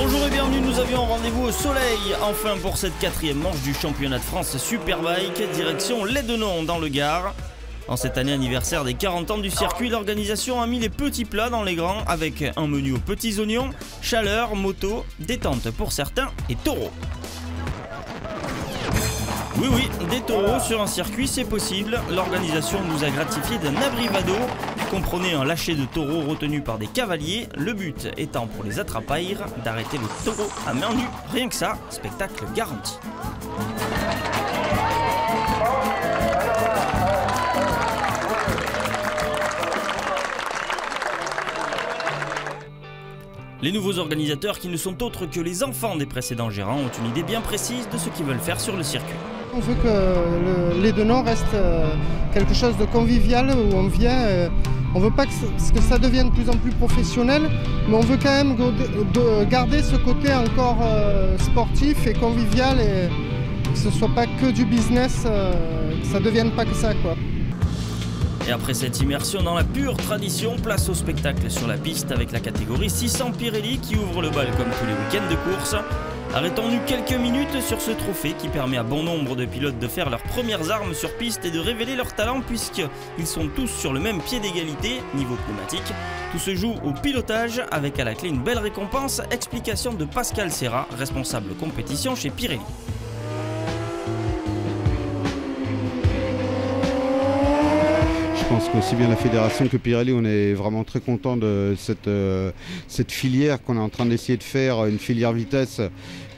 Bonjour et bienvenue, nous avions rendez-vous au soleil, enfin pour cette 4e manche du championnat de France Superbike, direction Lédenon dans le Gard. En cette année anniversaire des 40 ans du circuit, l'organisation a mis les petits plats dans les grands avec un menu aux petits oignons, chaleur, moto, détente pour certains et taureaux. Oui, des taureaux sur un circuit, c'est possible. L'organisation nous a gratifié d'un abrivado. Comprenez un lâcher de taureaux retenu par des cavaliers. Le but étant pour les attrapaires d'arrêter le taureau à main nue. Rien que ça, spectacle garanti. Les nouveaux organisateurs, qui ne sont autres que les enfants des précédents gérants, ont une idée bien précise de ce qu'ils veulent faire sur le circuit. On veut que Lédenon reste quelque chose de convivial où on vient. On ne veut pas que ça devienne de plus en plus professionnel, mais on veut quand même garder ce côté encore sportif et convivial et que ce ne soit pas que du business, que ça ne devienne pas que ça, quoi. Et après cette immersion dans la pure tradition, place au spectacle sur la piste avec la catégorie 600 Pirelli qui ouvre le bal comme tous les week-ends de course. Arrêtons-nous quelques minutes sur ce trophée qui permet à bon nombre de pilotes de faire leurs premières armes sur piste et de révéler leur talent puisqu'ils sont tous sur le même pied d'égalité, niveau pneumatique. Tout se joue au pilotage avec à la clé une belle récompense, explication de Pascal Serra, responsable compétition chez Pirelli. Je pense qu'aussi bien la fédération que Pirelli, on est vraiment très content de cette filière qu'on est en train d'essayer de faire, une filière vitesse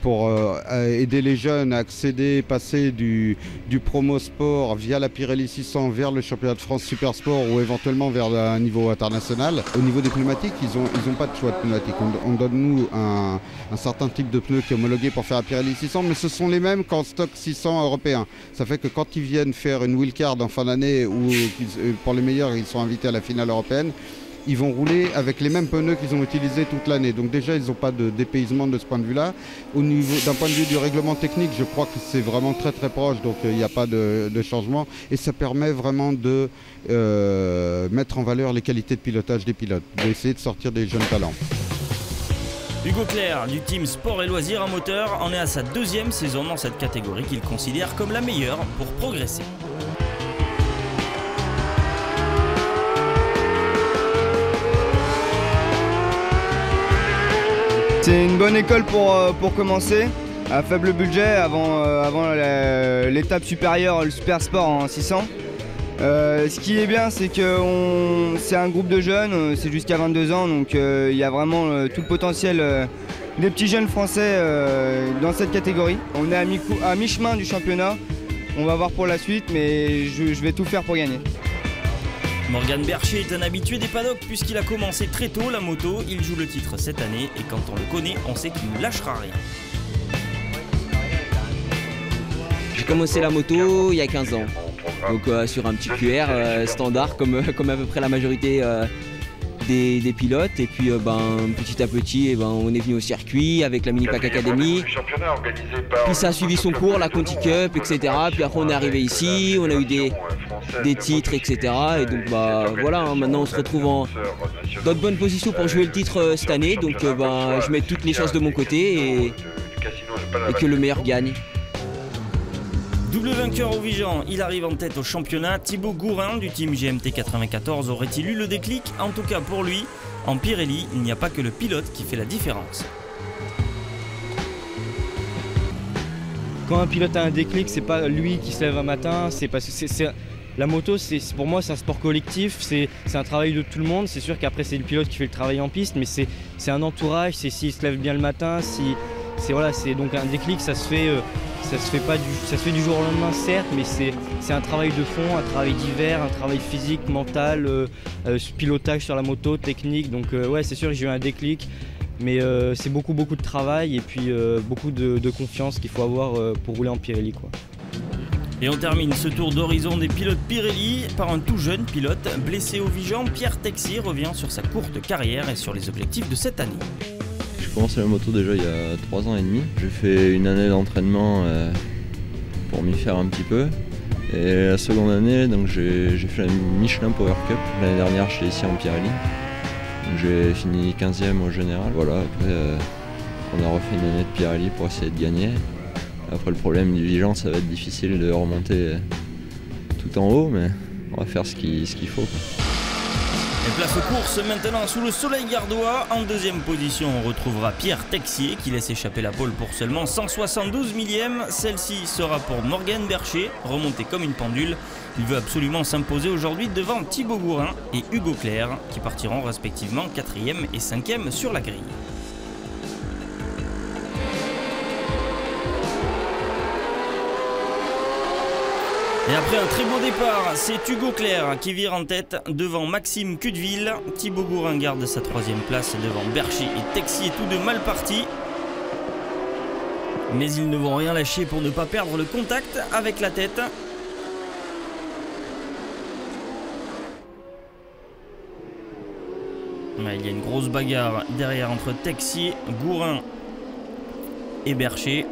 pour aider les jeunes à accéder, passer du promo sport via la Pirelli 600 vers le championnat de France Super Sport ou éventuellement vers un niveau international. Au niveau des pneumatiques, ils ont pas de choix de pneumatiques. On donne nous un certain type de pneus qui est homologué pour faire la Pirelli 600, mais ce sont les mêmes qu'en stock 600 européen. Ça fait que quand ils viennent faire une wildcard en fin d'année ou pour les meilleurs, ils sont invités à la finale européenne, ils vont rouler avec les mêmes pneus qu'ils ont utilisés toute l'année. Donc déjà, ils n'ont pas de dépaysement de ce point de vue-là. D'un point de vue du règlement technique, je crois que c'est vraiment très très proche, donc il n'y a pas de changement. Et ça permet vraiment de mettre en valeur les qualités de pilotage des pilotes, d'essayer de sortir des jeunes talents. Hugo Clerc du team Sport et Loisirs à moteur en est à sa 2e saison dans cette catégorie qu'il considère comme la meilleure pour progresser. C'est une bonne école pour commencer, à faible budget, avant l'étape supérieure, le Super Sport en 600. Ce qui est bien, c'est que c'est un groupe de jeunes, c'est jusqu'à 22 ans, donc il y a vraiment tout le potentiel des petits jeunes français dans cette catégorie. On est à mi-chemin du championnat, on va voir pour la suite, mais je vais tout faire pour gagner. Morgan Bercher est un habitué des paddocks puisqu'il a commencé très tôt la moto, il joue le titre cette année et quand on le connaît, on sait qu'il ne lâchera rien. J'ai commencé la moto il y a 15 ans, donc sur un petit QR standard comme à peu près la majorité des pilotes, et puis petit à petit on est venu au circuit avec la Mini Pack Academy, puis ça a suivi son cours, la Conti Cup, etc. Puis après on est arrivé ici, on a eu des titres, etc. Et donc voilà, maintenant on se retrouve dans de bonnes positions pour jouer le titre cette année, donc je mets toutes les chances de mon côté et que le meilleur gagne. Double vainqueur au Vigan, il arrive en tête au championnat. Thibaut Gourin du team GMT 94 aurait-il eu le déclic? En tout cas pour lui, en Pirelli, il n'y a pas que le pilote qui fait la différence. Quand un pilote a un déclic, c'est pas lui qui se lève un matin, c'est parce que la moto, pour moi, c'est un sport collectif, c'est un travail de tout le monde. C'est sûr qu'après, c'est le pilote qui fait le travail en piste, mais c'est un entourage, c'est s'il se lève bien le matin, c'est donc un déclic, ça se fait du jour au lendemain, certes, mais c'est un travail de fond, un travail divers, un travail physique, mental, pilotage sur la moto, technique. Donc ouais, c'est sûr que j'ai eu un déclic, mais c'est beaucoup de travail et puis beaucoup de confiance qu'il faut avoir pour rouler en Pirelli, quoi. Et on termine ce tour d'horizon des pilotes Pirelli par un tout jeune pilote blessé au Vigan. Pierre Texier revient sur sa courte carrière et sur les objectifs de cette année. J'ai commencé la moto déjà il y a 3 ans et demi. J'ai fait une année d'entraînement pour m'y faire un petit peu. Et la seconde année, donc j'ai fait la Michelin Power Cup. L'année dernière, j'étais ici en Pirelli. J'ai fini 15e au général. Voilà, après, on a refait une année de Pirelli pour essayer de gagner. Après le problème du Vigan, ça va être difficile de remonter tout en haut, mais on va faire ce qu'il faut. Et place aux courses maintenant sous le soleil gardois. En deuxième position, on retrouvera Pierre Texier qui laisse échapper la pole pour seulement 172 millièmes. Celle-ci sera pour Morgan Bercher, remonté comme une pendule. Il veut absolument s'imposer aujourd'hui devant Thibaut Gourin et Hugo Clerc qui partiront respectivement 4e et 5e sur la grille. Et après un très beau départ, c'est Hugo Clerc qui vire en tête devant Maxime Cudeville. Thibaut Gourin garde sa 3e place devant Bercher et Texier, tous deux mal partis. Mais ils ne vont rien lâcher pour ne pas perdre le contact avec la tête. Il y a une grosse bagarre derrière entre Texier, Gourin et Bercher.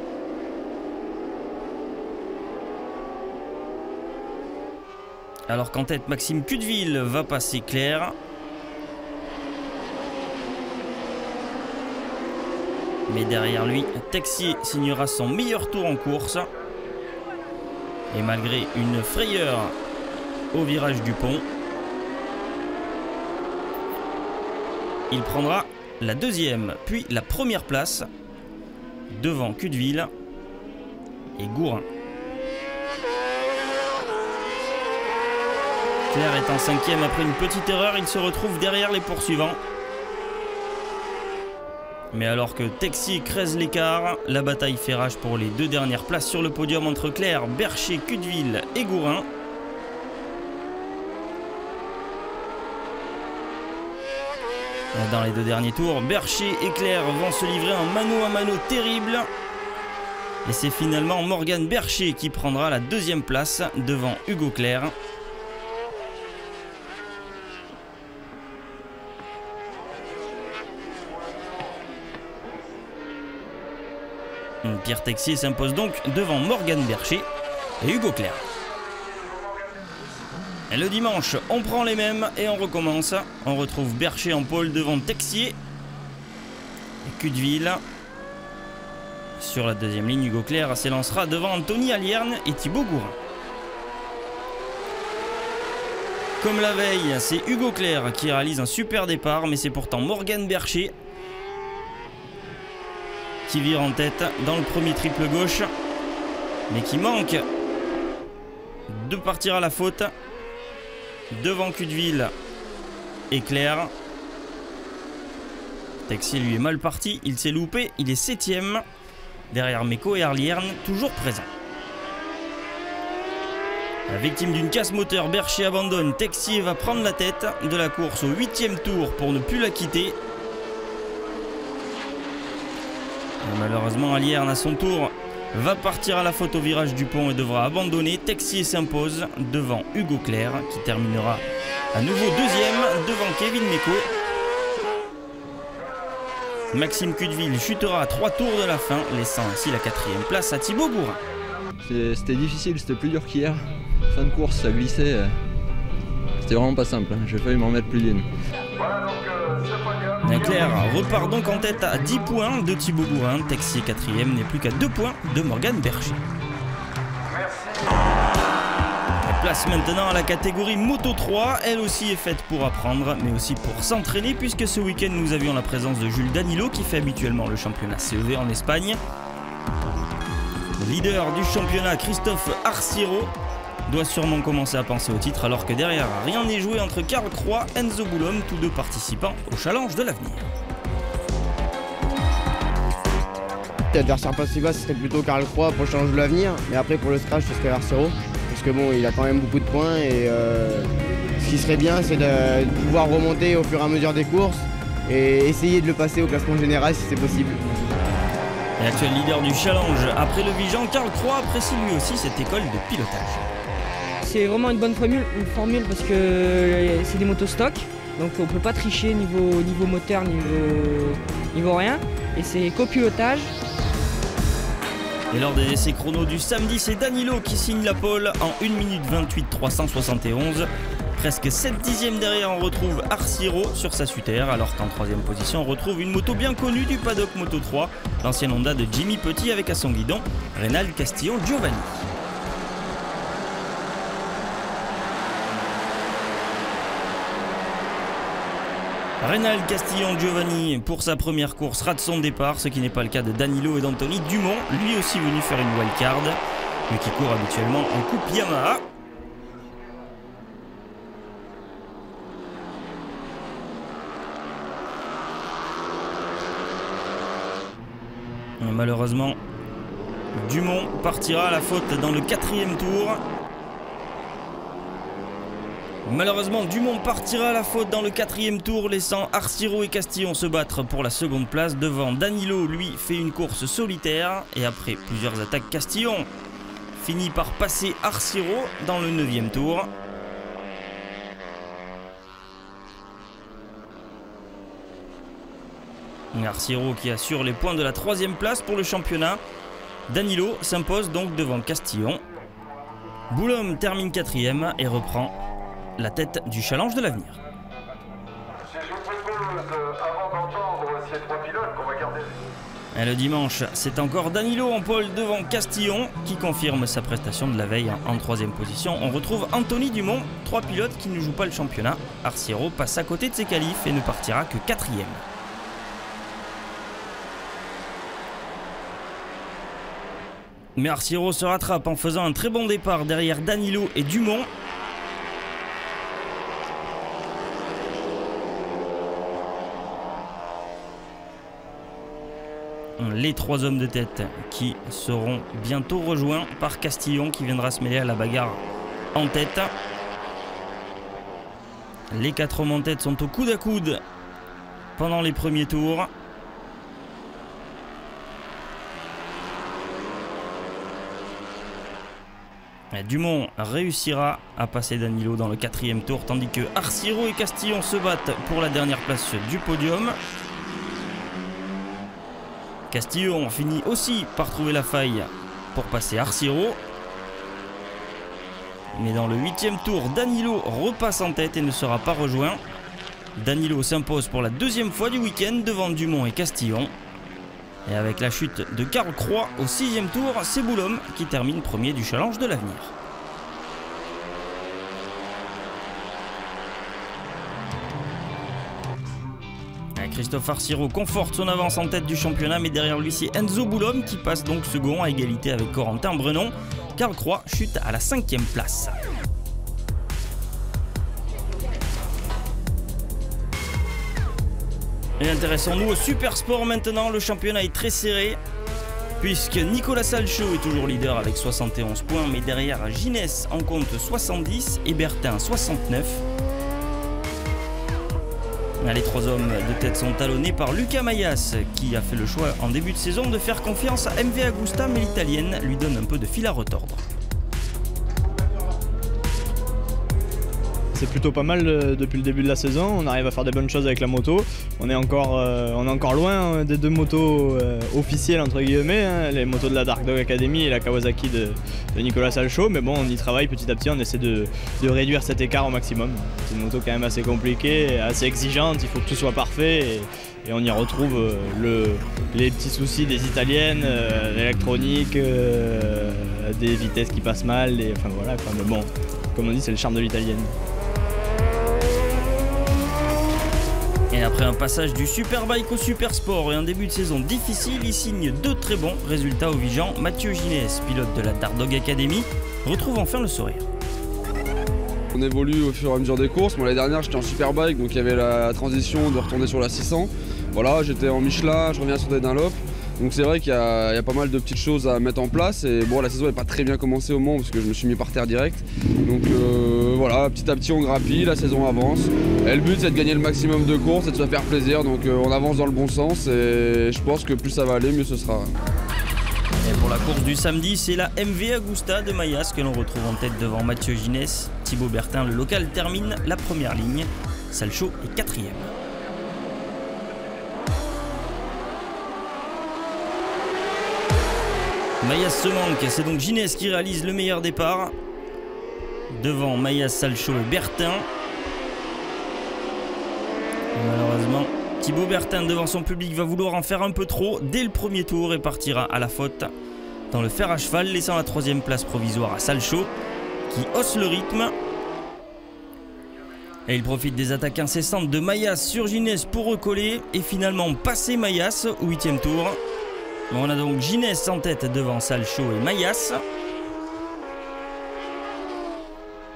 Alors qu'en tête, Maxime Cudeville va passer Clerc. Mais derrière lui, Texier signera son meilleur tour en course. Et malgré une frayeur au virage du pont, il prendra la 2e, puis la 1re place devant Cudeville et Gourin. Clerc est en 5e après une petite erreur, il se retrouve derrière les poursuivants. Mais alors que Texier creuse l'écart, la bataille fait rage pour les 2 dernières places sur le podium entre Clerc, Bercher, Cudeville et Gourin. Dans les 2 derniers tours, Bercher et Clerc vont se livrer un mano à mano terrible. Et c'est finalement Morgan Bercher qui prendra la 2e place devant Hugo Clerc. Pierre Texier s'impose donc devant Morgan Bercher et Hugo Clerc. Et le dimanche, on prend les mêmes et on recommence. On retrouve Bercher en pole devant Texier et Cudeville. Sur la 2e ligne, Hugo Clerc s'élancera devant Anthony Alierne et Thibaut Gourin. Comme la veille, c'est Hugo Clerc qui réalise un super départ, mais c'est pourtant Morgan Bercher qui vire en tête dans le premier triple gauche, mais qui manque de partir à la faute devant Cudeville et Clerc. Texier lui est mal parti, il s'est loupé, il est 7e derrière Meko et Alierne, toujours présent. La victime d'une casse moteur, Bercher abandonne, Texier va prendre la tête de la course au 8e tour pour ne plus la quitter. Malheureusement, Alierne à son tour va partir à la faute au virage du pont et devra abandonner. Texier s'impose devant Hugo Clerc qui terminera à nouveau 2e devant Kevin Meko. Maxime Cudeville chutera à 3 tours de la fin, laissant ainsi la 4e place à Thibaut Gourin. C'était difficile, c'était plus dur qu'hier. Fin de course, ça glissait. C'était vraiment pas simple, j'ai failli m'en mettre plus d'une. Clerc repart donc en tête à 10 points de Thibaut Gourin. Texier 4e n'est plus qu'à 2 points de Morgan Bercher. La place maintenant à la catégorie Moto 3. Elle aussi est faite pour apprendre, mais aussi pour s'entraîner, puisque ce week-end nous avions la présence de Jules Danilo qui fait habituellement le championnat CEV en Espagne. Le leader du championnat, Christophe Arciro, doit sûrement commencer à penser au titre, alors que derrière, rien n'est joué entre Karl Croix et Enzo Boulom, tous 2 participants au challenge de l'avenir. L'adversaire principal ce serait plutôt Karl Croix pour le challenge de l'avenir, mais après pour le scratch ce serait Arciro, parce que bon, il a quand même beaucoup de points et ce qui serait bien c'est de pouvoir remonter au fur et à mesure des courses et essayer de le passer au classement général si c'est possible. Et actuel leader du challenge après le Vigan, Karl Croix apprécie lui aussi cette école de pilotage. C'est vraiment une bonne formule parce que c'est des motos stock, donc on ne peut pas tricher niveau moteur, niveau rien, et c'est copilotage. Et lors des essais chrono du samedi, c'est Danilo qui signe la pole en 1 minute 28 371. Presque 7 dixièmes derrière, on retrouve Arciro sur sa Suter, alors qu'en 3e position, on retrouve une moto bien connue du paddock Moto 3, l'ancienne Honda de Jimmy Petit avec à son guidon Reynald Castillon Giovanni. Reynald Castillon Giovanni, pour sa première course, rate son départ, ce qui n'est pas le cas de Danilo et d'Anthony Dumont, lui aussi venu faire une wildcard, mais qui court habituellement en coupe Yamaha. Et malheureusement, Dumont partira à la faute dans le 4e tour. Malheureusement, Dumont partira à la faute dans le 4e tour, laissant Arciro et Castillon se battre pour la seconde place. Devant, Danilo, lui, fait une course solitaire. Et après plusieurs attaques, Castillon finit par passer Arciro dans le 9e tour. Arciro qui assure les points de la 3e place pour le championnat. Danilo s'impose donc devant Castillon. Boulogne termine 4e et reprend la tête du challenge de l'avenir. Et le dimanche, c'est encore Danilo en pole devant Castillon qui confirme sa prestation de la veille en 3e position. On retrouve Anthony Dumont, 3 pilotes qui ne jouent pas le championnat. Arciro passe à côté de ses qualifs et ne partira que 4e. Mais Arciro se rattrape en faisant un très bon départ derrière Danilo et Dumont. Les 3 hommes de tête qui seront bientôt rejoints par Castillon qui viendra se mêler à la bagarre en tête. Les 4 hommes en tête sont au coude à coude pendant les premiers tours. Dumont réussira à passer Danilo dans le 4e tour, tandis que Arciro et Castillon se battent pour la dernière place du podium. Castillon finit aussi par trouver la faille pour passer Arciro. Mais dans le 8e tour, Danilo repasse en tête et ne sera pas rejoint. Danilo s'impose pour la 2e fois du week-end devant Dumont et Castillon. Et avec la chute de Karl Croix au 6e tour, c'est Boulogne qui termine premier du challenge de l'avenir. Christophe Arciro conforte son avance en tête du championnat, mais derrière lui c'est Enzo Boulogne qui passe donc second à égalité avec Corentin Brenon. Karl Croix chute à la 5e place. Et intéressons-nous au Super Sport maintenant, le championnat est très serré puisque Nicolas Salchaud est toujours leader avec 71 points, mais derrière Ginès en compte 70 et Bertin 69. Les 3 hommes de tête sont talonnés par Luca Mayas qui a fait le choix en début de saison de faire confiance à MV Agusta, mais l'italienne lui donne un peu de fil à retordre. C'est plutôt pas mal depuis le début de la saison, on arrive à faire des bonnes choses avec la moto. On est encore loin des 2 motos officielles entre guillemets, hein, les motos de la Dark Dog Academy et la Kawasaki de Nicolas Salchaud, mais bon, on y travaille petit à petit, on essaie de réduire cet écart au maximum. C'est une moto quand même assez compliquée, assez exigeante, il faut que tout soit parfait et on y retrouve les petits soucis des italiennes, l'électronique, des vitesses qui passent mal, enfin voilà, mais bon, comme on dit, c'est le charme de l'italienne. Et après un passage du Superbike au Super Sport et un début de saison difficile, il signe 2 très bons résultats au Vigan. Mathieu Ginès, pilote de la Dark Dog Academy, retrouve enfin le sourire. On évolue au fur et à mesure des courses. Moi, l'année dernière, j'étais en Superbike, donc il y avait la transition de retourner sur la 600. Voilà, j'étais en Michelin, je reviens sur des Dunlop. Donc c'est vrai qu'il y a pas mal de petites choses à mettre en place. Et bon, la saison n'est pas très bien commencée au Mans parce que je me suis mis par terre direct. Donc voilà, petit à petit on grappille, la saison avance. Et le but c'est de gagner le maximum de courses et de se faire plaisir. Donc on avance dans le bon sens et je pense que plus ça va aller, mieux ce sera. Et pour la course du samedi, c'est la MV Agusta de Mayas que l'on retrouve en tête devant Mathieu Ginès. Thibaut Bertin, le local, termine la première ligne. Salchaud est 4e. Mayas se manque, c'est donc Ginès qui réalise le meilleur départ. devant Mayas, Salchaud et Bertin. Et malheureusement, Thibaut Bertin devant son public va vouloir en faire un peu trop dès le premier tour et partira à la faute dans le fer à cheval, laissant la 3e place provisoire à Salchaud qui hausse le rythme. Et il profite des attaques incessantes de Mayas sur Ginès pour recoller et finalement passer Mayas au 8e tour. On a donc Ginès en tête devant Salchaud et Mayas.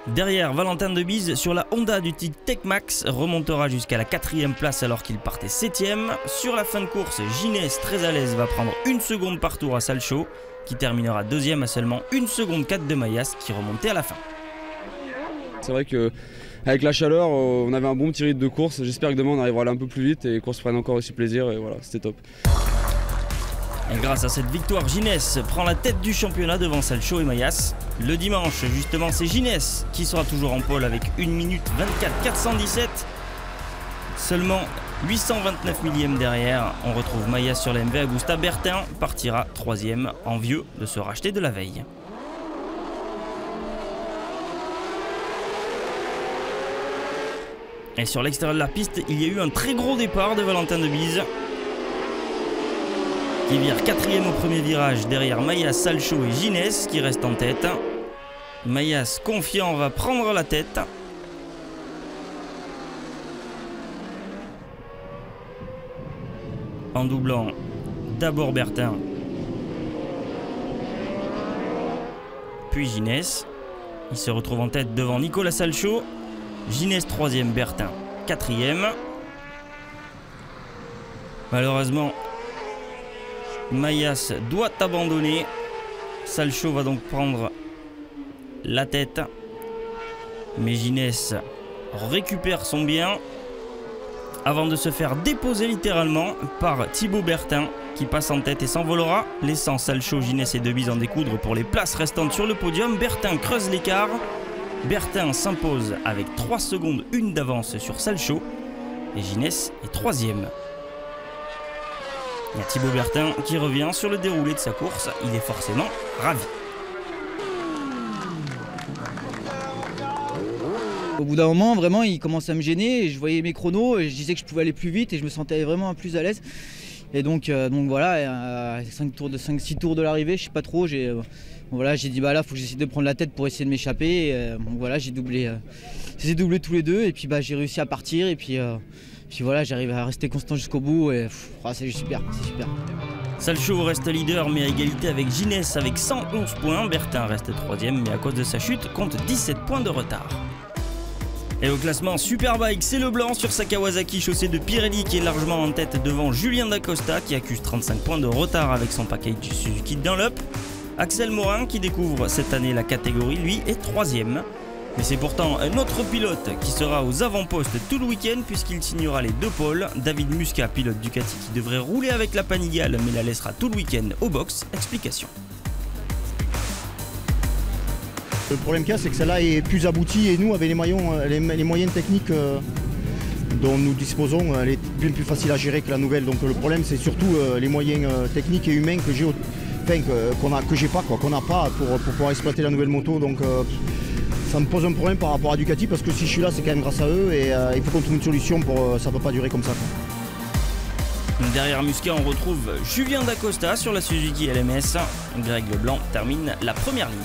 Derrière, Valentin Debise sur la Honda du Tig Tech Max remontera jusqu'à la 4e place alors qu'il partait 7e. Sur la fin de course, Ginès très à l'aise va prendre 1 seconde par tour à Salchaud qui terminera 2e à seulement 1 seconde 4 de Mayas qui remontait à la fin. C'est vrai que avec la chaleur, on avait un bon petit rythme de course. J'espère que demain on arrivera à aller un peu plus vite et les courses prennent encore aussi plaisir et voilà, c'était top. Et grâce à cette victoire, Ginès prend la tête du championnat devant Salchaud et Mayas. Le dimanche, justement, c'est Ginès qui sera toujours en pôle avec 1 minute 24 417. Seulement 829 millièmes derrière, on retrouve Mayas sur la MV Agusta. Bertin partira 3e, envieux de se racheter de la veille. Et sur l'extérieur de la piste, il y a eu un très gros départ de Valentin Debise qui vire 4e au premier virage derrière Mayas, Salchaud et Ginès qui restent en tête. Mayas, confiant, va prendre la tête. En doublant d'abord Bertin, puis Ginès. Il se retrouve en tête devant Nicolas Salchaud. Ginès 3e, Bertin 4e. Malheureusement, Mayas doit abandonner. Salchaud va donc prendre la tête. Mais Ginès récupère son bien avant de se faire déposer littéralement par Thibaut Bertin qui passe en tête et s'envolera, laissant Salchaud, Ginès et Debise en découdre pour les places restantes sur le podium. Bertin creuse l'écart. Bertin s'impose avec 3 secondes 1 d'avance sur Salchaud et Ginès est 3e. Il y a Thibaut Bertin qui revient sur le déroulé de sa course, il est forcément ravi. Au bout d'un moment, vraiment, il commençait à me gêner et je voyais mes chronos et je disais que je pouvais aller plus vite et je me sentais vraiment plus à l'aise. Et donc voilà, 5-6 tours de l'arrivée, je sais pas trop, j'ai dit bah là, faut que j'essaie de prendre la tête pour essayer de m'échapper. Donc voilà, j'ai doublé tous les deux et puis bah j'ai réussi à partir et puis voilà, j'arrive à rester constant jusqu'au bout et c'est super, c'est super. Salchaud reste leader mais à égalité avec Ginès avec 111 points. Bertin reste 3e mais à cause de sa chute compte 17 points de retard. Et au classement Superbike, c'est Leblanc sur sa Kawasaki chaussée de Pirelli qui est largement en tête devant Julien Dacosta qui accuse 35 points de retard avec son package Suzuki Dunlop. Axel Morin qui découvre cette année la catégorie, lui, est 3e. Mais c'est pourtant un autre pilote qui sera aux avant-postes tout le week-end puisqu'il signera les 2 pôles. David Muscat, pilote Ducati qui devrait rouler avec la Panigale mais la laissera tout le week-end au box. Explication. Le problème qu'il y a, c'est que celle-là est plus aboutie et nous, avec les moyens techniques dont nous disposons, elle est bien plus facile à gérer que la nouvelle. Donc le problème, c'est surtout les moyens techniques et humains que j'ai, qu'on n'a pas pour pouvoir exploiter la nouvelle moto. Donc ça me pose un problème par rapport à Ducati parce que si je suis là, c'est quand même grâce à eux et il faut qu'on trouve une solution ça ne peut pas durer comme ça. Derrière Muscat, on retrouve Julien Dacosta sur la Suzuki LMS. Greg Leblanc termine la première ligne.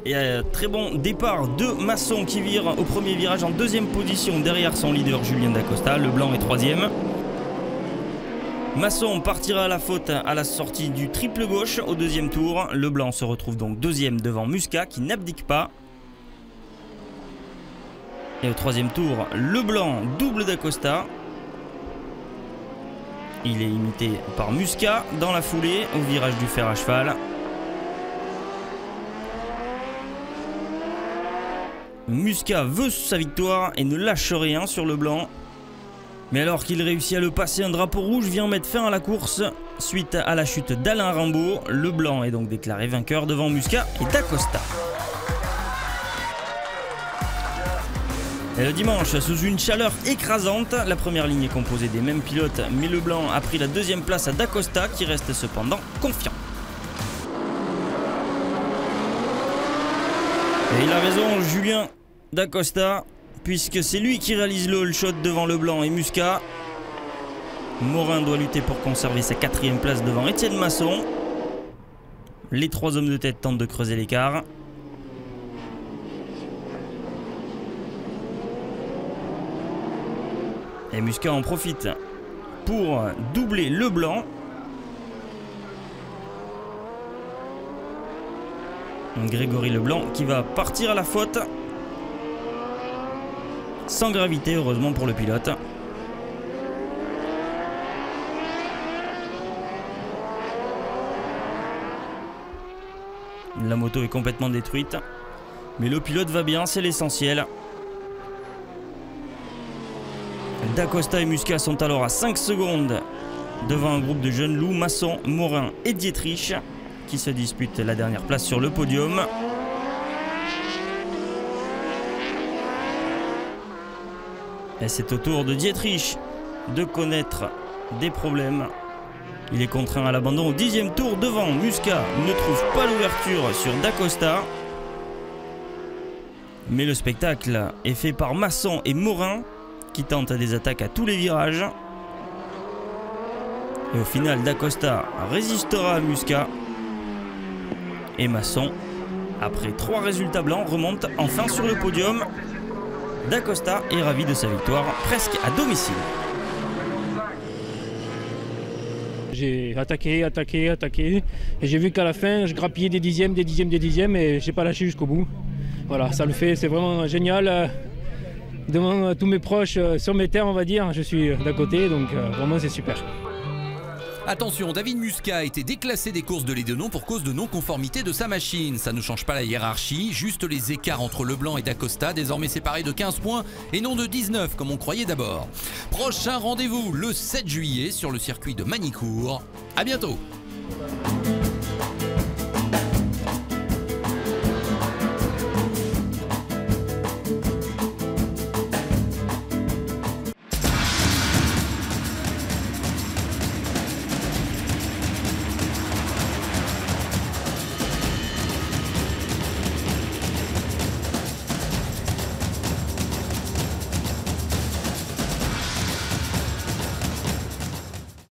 Et très bon départ de Masson qui vire au premier virage en 2e position derrière son leader Julien Dacosta. Leblanc est 3e. Masson partira à la faute à la sortie du triple gauche au 2e tour. Leblanc se retrouve donc 2e devant Muscat qui n'abdique pas. Et au 3e tour, Leblanc double Dacosta. Il est imité par Muscat dans la foulée au virage du fer à cheval. Muscat veut sa victoire et ne lâche rien sur Leblanc. Mais alors qu'il réussit à le passer, un drapeau rouge vient mettre fin à la course. Suite à la chute d'Alain Rimbaud, Leblanc est donc déclaré vainqueur devant Muscat et Dacosta. Et le dimanche, sous une chaleur écrasante, la première ligne est composée des mêmes pilotes, mais Leblanc a pris la deuxième place à Dacosta qui reste cependant confiant. Et il a raison, Julien Dacosta, puisque c'est lui qui réalise le all shot devant Leblanc et Muscat. Morin doit lutter pour conserver sa 4e place devant Étienne Masson. Les 3 hommes de tête tentent de creuser l'écart. Et Muscat en profite pour doubler Leblanc. Grégory Leblanc qui va partir à la faute. Sans gravité, heureusement pour le pilote. La moto est complètement détruite. Mais le pilote va bien, c'est l'essentiel. Dacosta et Muscat sont alors à 5 secondes devant un groupe de jeunes loups, Masson, Morin et Dietrich, qui se disputent la dernière place sur le podium. Et c'est au tour de Dietrich de connaître des problèmes. Il est contraint à l'abandon au 10e tour devant. Muscat ne trouve pas l'ouverture sur Dacosta. Mais le spectacle est fait par Masson et Morin qui tentent des attaques à tous les virages. Et au final, Dacosta résistera à Muscat. Et Masson, après 3 résultats blancs, remonte enfin sur le podium. Dacosta est ravi de sa victoire, presque à domicile. J'ai attaqué, et j'ai vu qu'à la fin, je grappillais des dixièmes, et j'ai pas lâché jusqu'au bout. Voilà, ça le fait, c'est vraiment génial. Devant tous mes proches, sur mes terres, on va dire, je suis d'à côté, donc vraiment c'est super. Attention, David Muscat a été déclassé des courses de l'Édenon pour cause de non-conformité de sa machine. Ça ne change pas la hiérarchie, juste les écarts entre Leblanc et Dacosta, désormais séparés de 15 points et non de 19 comme on croyait d'abord. Prochain rendez-vous le 7 juillet sur le circuit de Magny-Cours. À bientôt.